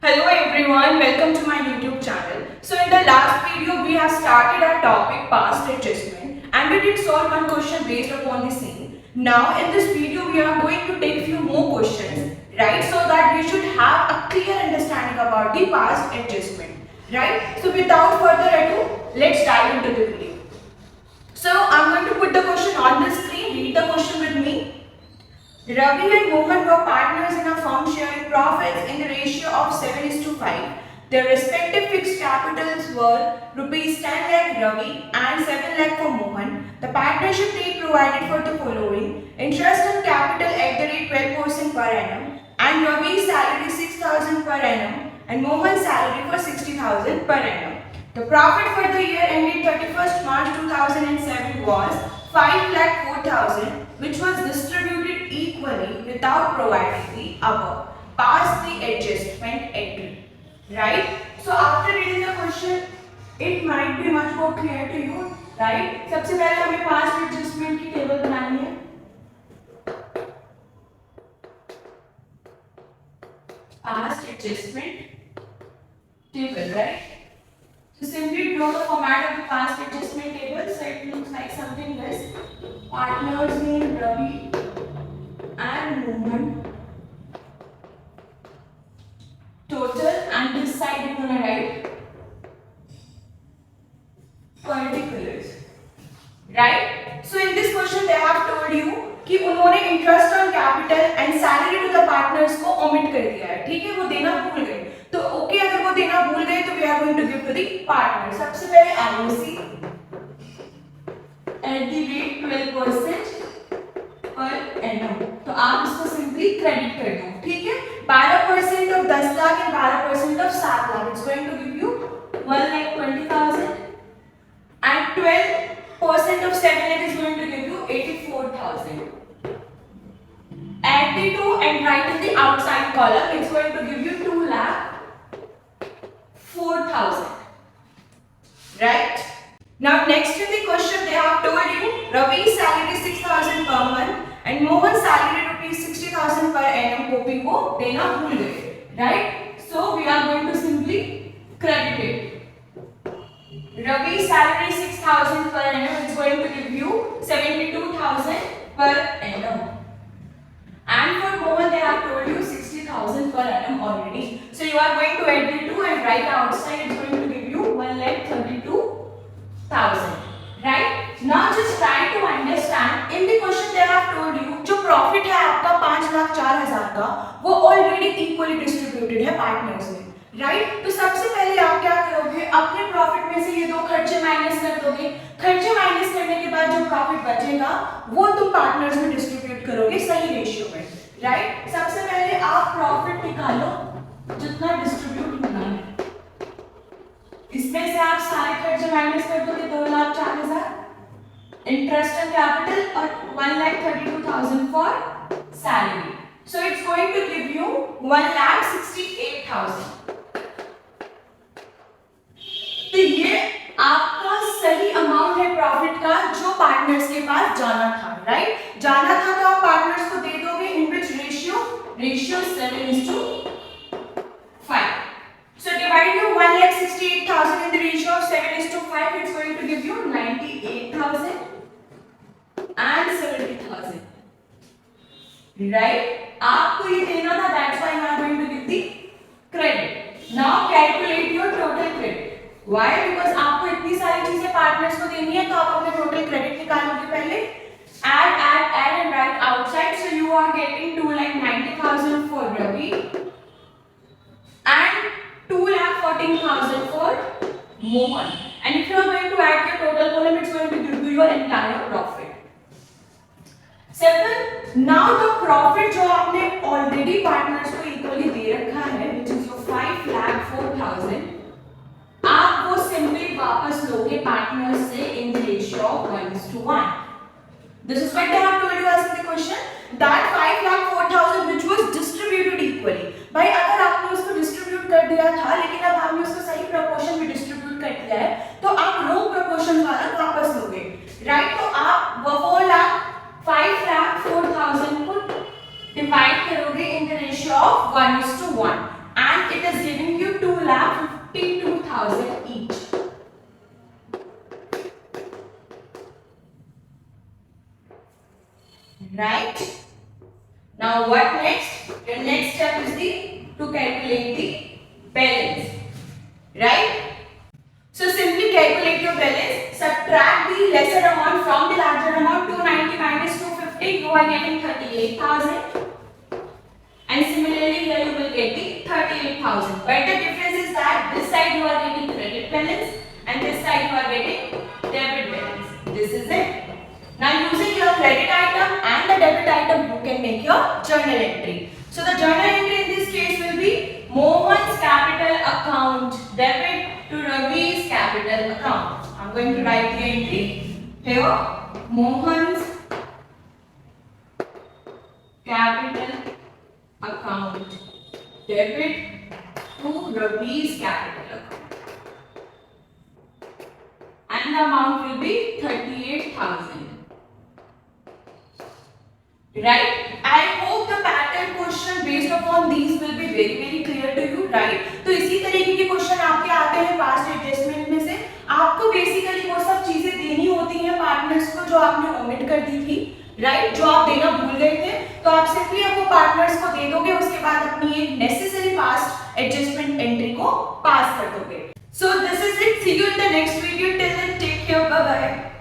Hello everyone, welcome to my YouTube channel. So in the last video we have started our topic past adjustment and we did solve one question based upon the same. Now in this video we are going to take few more questions, right, so that we should have a clear understanding about the past adjustment, right. So without further ado, let's dive into the video. So I'm going to put the question on the screen. Read the question with me. Ravi and Mohan were partners in a firm sharing profits in the ratio of 7:5. Their respective fixed capitals were rupees 10 lakh Ravi and 7 lakh for Mohan. The partnership rate provided for the following: interest on capital at the rate 12% per annum, and Ravi's salary 6,000 per annum and Mohan's salary for 60,000 per annum. The profit for the year ended 31st March 2007 was 5 lakh 4,000, which was distributed equally without providing the above. Pass the adjustment entry. Right? So after reading the question, it might be much more clear to you. Right? सबसे पहले हमें past adjustment की table बनानी है. Past adjustment table, right? So simply draw the format of the past adjustment table. So it looks like something like this. Partners name Ravi and Mohan. Total, and this side we're gonna write particulars. Right? So in this question they have told you कि उन्होंने interest on capital and salary to the partners को omit कर दिया है. ठीक है, वो देना भूल गए. तो ओके, अगर वो देना भूल गए तो we are going to give to the partner. सबसे पहले IOC at the rate 12% per annum. तो आप इसको सिंपली क्रेडिट कर दो. ठीक है, 12% of 10 lakh and 12% of 7 lakh it's going to give you 1,20,000 and 12% of 7 lakh is going to give you 84,000. Add the 2 and write in the outside column. It's going to give you 2 lakh 4,000. Right? Now next in the question they have told you Ravi's salary 6,000 per month and Mohan's salary rupees 60,000 per annum को भी वो देना भूल गए. Right? So we are going to simply credit it. Ravi's salary 6,000 per annum is going to give you 72,000 per annum. And for Mohan they have told you 60,000 per annum already. So you are going to add the 2 and write outside. It's going to give you 1,32,000. Right? Now just try to understand. In the question they have told you जो profit है आपका 5,04,000 का, वो already equally distributed है partners में. Right? तो सबसे पहले आप क्या करोगे, अपने प्रॉफिट में से ये दो खर्चे माइनस कर दोगे. खर्चे माइनस करने के बाद जो प्रॉफिट बचेगा वो तुम पार्टनर्स में डिस्ट्रीब्यूट करोगे सही रेशियो में. राइट? सबसे पहले आप प्रॉफिट निकालो जितना डिस्ट्रीब्यूट होना है. इसमें से आप सारे खर्चे माइनस कर दोगे 2,04,000, इंटरेस्ट ऑन कैपिटल और 1,32,000 for salary. So it's going to give you 1,68,000. तो ये आपका सही अमाउंट है प्रॉफिट का जो पार्टनर्स के पास जाना था. राइट? जाना था तो आप पार्टनर्स को दे दोगे इन विच ratio 7:5. So divide your 1,68,000 in the ratio of 7:5. It's going to give you 98,000 and 70,000. Right? आपको ये देना था, that's why you are going to give the credit. Now calculate your total credit. Why? Because आपको इतनी सारी चीजें partners को देनी है तो आप अपने टोटल क्रेडिट निकालोगे पहले. Add and write outside. So you are getting 2,90,000 for Ravi and 2,14,000 for Mohan. And if you are going to add your total column, it's going to give you your entire profit. Seven. Now the profit जो आपने already partners को equally दे रखा है, which is your 5,04,000, आप वो simply वापस लोगे partners से in the ratio of 1:1. This is what they have told you as in the question. That 5,04,000 which was distributed equally. भाई अगर आपने उसको distribute कर दिया था लेकिन अब आपने उसको सही proportion में distribute कर दिया है तो आप wrong proportion वाला वापस लोगे. Right? तो आप वो 5,04,000 को divide करोगे in the ratio of 1:1 and it is giving you 2,52,000 each. Right? Now what next? The next step is to calculate the balance. Right? So simply calculate your balance. Subtract the lesser amount from the larger amount. 290 minus 250, you are getting 38,000. And similarly here you will get the 38,000. But the difference is that this side you are getting credit balance and this side you are getting debit balance. This is it. Now using your credit item and the debit item, you can make your journal entry. So the journal entry in this case will be Mohan's capital account debit to Ravi's capital account. I'm going to write the entry here. Mohan's capital account debit to Ravi's capital account. And the amount will be 38,000. Right? I hope the pattern question based upon these will be very clear to you. Right? तो इसी तरीके के question आपके आते हैं past adjustment में से. आपको बेसिकली वो सब चीजें देनी होती हैं पार्टनर्स को जो आपने ओमिट कर दी थी. राइट? जो आप देना भूल गए थे, तो आप सिंपली वो पार्टनर्स को दे दोगे, उसके बाद अपनी एक नेसेसरी पास्ट एडजस्टमेंट एंट्री को पास कर दोगे. So this is it. See you in the next video. Till then, take care. Bye bye.